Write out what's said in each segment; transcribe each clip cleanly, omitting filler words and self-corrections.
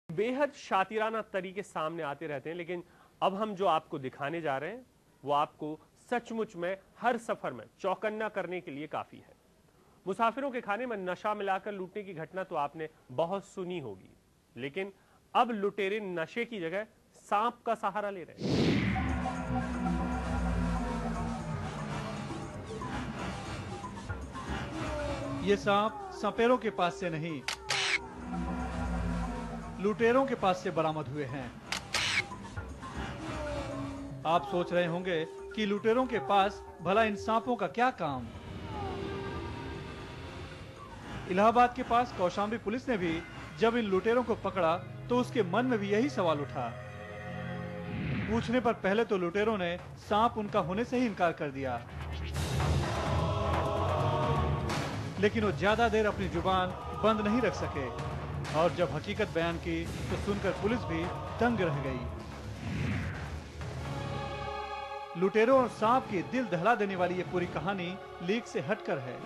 बेहद शातिराना तरीके सामने आते रहते हैं, लेकिन अब हम जो आपको दिखाने जा रहे हैं वो आपको सचमुच में हर सफर में चौकन्ना करने के लिए काफी है। मुसाफिरों के खाने में नशा मिलाकर लूटने की घटना तो आपने बहुत सुनी होगी, लेकिन अब लुटेरे नशे की जगह सांप का सहारा ले रहे हैं। ये सांप सपेरों के पास से नहीं, लुटेरों के पास से बरामद हुए हैं। आप सोच रहे होंगे कि लुटेरों के पास भला इन सांपों का क्या काम। इलाहाबाद के पास कौशांबी पुलिस ने भी जब इन लुटेरों को पकड़ा तो उसके मन में भी यही सवाल उठा। पूछने पर पहले तो लुटेरों ने सांप उनका होने से ही इनकार कर दिया, लेकिन वो ज्यादा देर अपनी जुबान बंद नहीं रख सके और जब हकीकत बयान की तो सुनकर पुलिस भी दंग रह गई। लुटेरों और सांप की दिल दहला देने वाली ये पूरी कहानी लीक से हटकर है।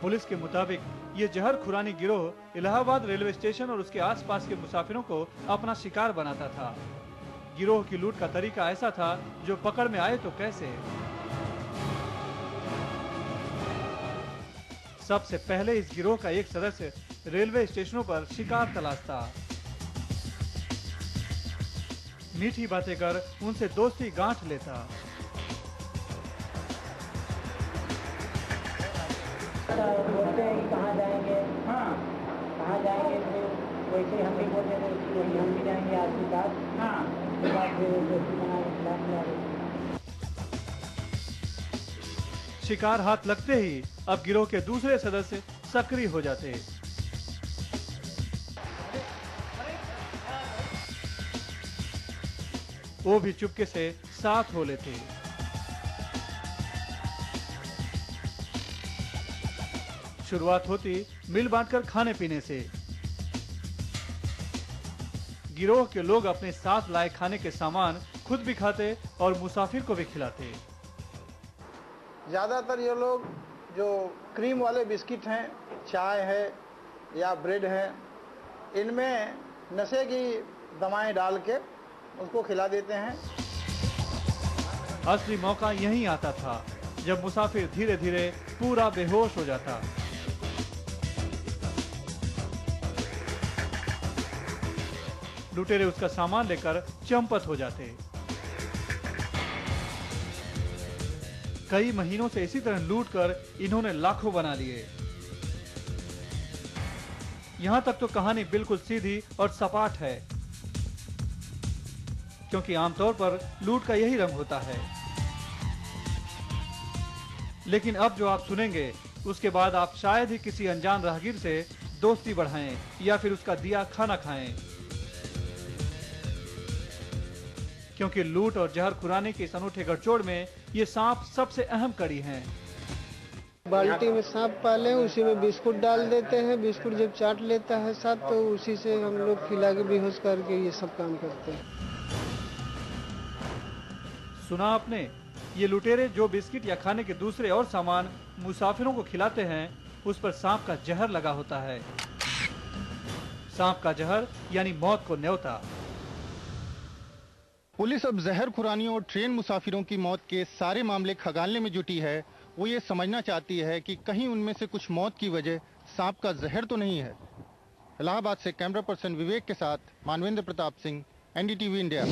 पुलिस के मुताबिक ये जहर खुरानी गिरोह इलाहाबाद रेलवे स्टेशन और उसके आसपास के मुसाफिरों को अपना शिकार बनाता था। गिरोह की लूट का तरीका ऐसा था जो पकड़ में आए तो कैसे। सबसे पहले इस गिरोह का एक सदस्य रेलवे स्टेशनों पर शिकार तलाशता, मीठी बातें कर उनसे दोस्ती गांठ लेता। बोलते हैं कि कहाँ जाएंगे, हाँ कहाँ जाएंगे, तो वैसे हम भी बोलते थे कि हम भी जाएंगे आपके साथ, हाँ उसके बाद फिर दोस्ती बनाए। शिकार हाथ लगते ही अब गिरोह के दूसरे सदस्य सक्रिय हो जाते। वो भी चुपके से साथ हो लेते। शुरुआत होती मिल बांटकर खाने पीने से। गिरोह के लोग अपने साथ लाए खाने के सामान खुद भी खाते और मुसाफिर को भी खिलाते। ज़्यादातर ये लोग जो क्रीम वाले बिस्किट हैं, चाय है या ब्रेड है, इनमें नशे की दवाएं डाल के उसको खिला देते हैं। असली मौका यहीं आता था जब मुसाफिर धीरे धीरे पूरा बेहोश हो जाता। लुटेरे उसका सामान लेकर चंपत हो जाते। कई महीनों से इसी तरह लूटकर इन्होंने लाखों बना लिए। यहां तक तो कहानी बिल्कुल सीधी और सपाट है, क्योंकि आमतौर पर लूट का यही रंग होता है। लेकिन अब जो आप सुनेंगे उसके बाद आप शायद ही किसी अनजान राहगीर से दोस्ती बढ़ाएं या फिर उसका दिया खाना खाएं, क्योंकि लूट और जहर खुरानी के इस अनूठे गठजोड़ में ये सांप सबसे अहम कड़ी हैं। बाल्टी में सांप पाले, उसी में बिस्कुट डाल देते हैं। बिस्कुट जब चाट लेता है सांप तो उसी से हम लोग खिला के बेहोश करके ये सब काम करते हैं। सुना आपने, ये लुटेरे जो बिस्किट या खाने के दूसरे और सामान मुसाफिरों को खिलाते हैं उस पर सांप का जहर लगा होता है। सांप का जहर यानी मौत को न्योता। पुलिस अब जहर खुरानियों और ट्रेन मुसाफिरों की मौत के सारे मामले खंगालने में जुटी है। वो ये समझना चाहती है कि कहीं उनमें से कुछ मौत की वजह सांप का जहर तो नहीं है। इलाहाबाद से कैमरा पर्सन विवेक के साथ मानवेंद्र प्रताप सिंह, एनडीटीवी इंडिया।